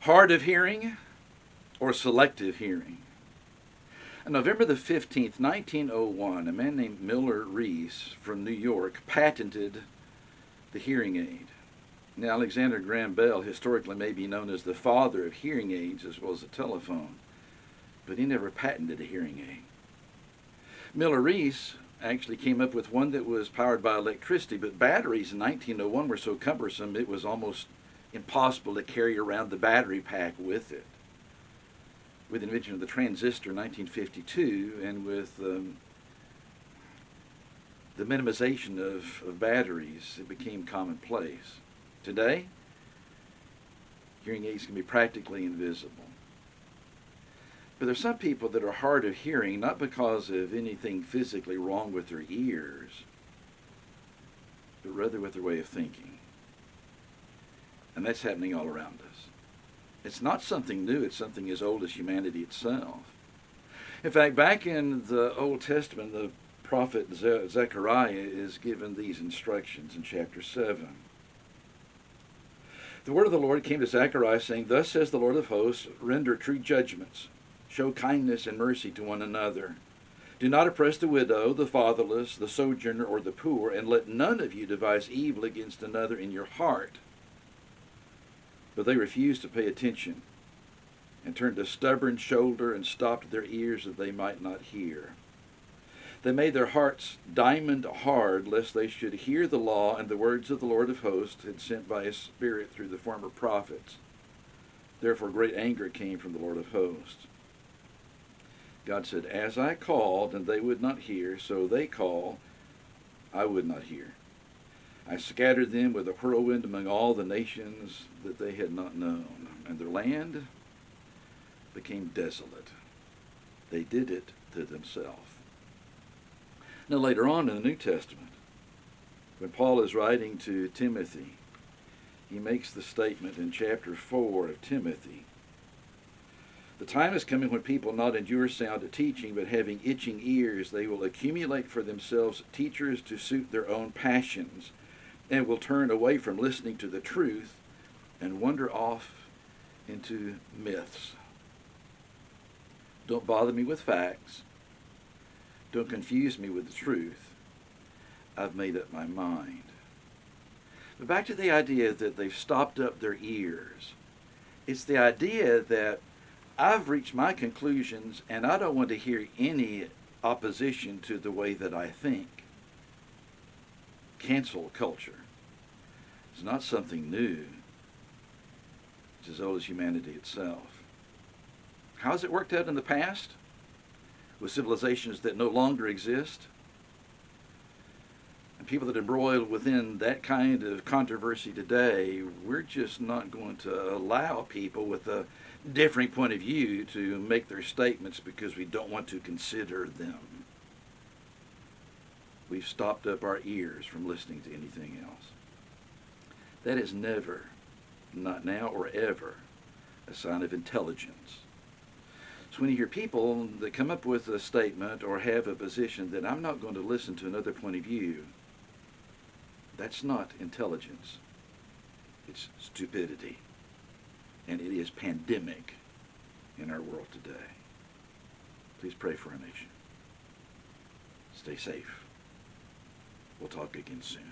Hard of hearing or selective hearing? On November the 15th, 1901, a man named Miller Reese from New York patented the hearing aid. Now, Alexander Graham Bell historically may be known as the father of hearing aids as well as the telephone, but he never patented a hearing aid. Miller Reese actually came up with one that was powered by electricity, but batteries in 1901 were so cumbersome it was almost impossible to carry around the battery pack with it. With the invention of the transistor in 1952 and with the minimization of batteries, it became commonplace. Today, hearing aids can be practically invisible. But there are some people that are hard of hearing not because of anything physically wrong with their ears, but rather with their way of thinking. And that's happening all around us. It's not something new, it's something as old as humanity itself. In fact, back in the Old Testament, the prophet Zechariah is given these instructions in chapter 7. The word of the Lord came to Zechariah, saying, "Thus says the Lord of hosts, render true judgments, show kindness and mercy to one another. Do not oppress the widow, the fatherless, the sojourner, or the poor, and let none of you devise evil against another in your heart." But they refused to pay attention and turned a stubborn shoulder and stopped their ears that they might not hear. They made their hearts diamond hard, lest they should hear the law and the words of the Lord of hosts had sent by his Spirit through the former prophets. Therefore great anger came from the Lord of hosts. God said, "As I called, and they would not hear, so they call, I would not hear. I scattered them with a whirlwind among all the nations that they had not known, and their land became desolate. They did it to themselves." Now later on in the New Testament, when Paul is writing to Timothy, he makes the statement in chapter 4 of Timothy, "The time is coming when people not endure sound teaching, but having itching ears, they will accumulate for themselves teachers to suit their own passions, and will turn away from listening to the truth and wander off into myths." Don't bother me with facts. Don't confuse me with the truth. I've made up my mind. But back to the idea that they've stopped up their ears. It's the idea that I've reached my conclusions and I don't want to hear any opposition to the way that I think. Cancel culture is not something new. It's as old as humanity itself. How has it worked out in the past with civilizations that no longer exist? And people that are embroiled within that kind of controversy today, we're just not going to allow people with a differing point of view to make their statements because we don't want to consider them. We've stopped up our ears from listening to anything else. That is never, not now or ever, a sign of intelligence. So when you hear people that come up with a statement or have a position that I'm not going to listen to another point of view, that's not intelligence. It's stupidity. And it is pandemic in our world today. Please pray for our nation. Stay safe. We'll talk again soon.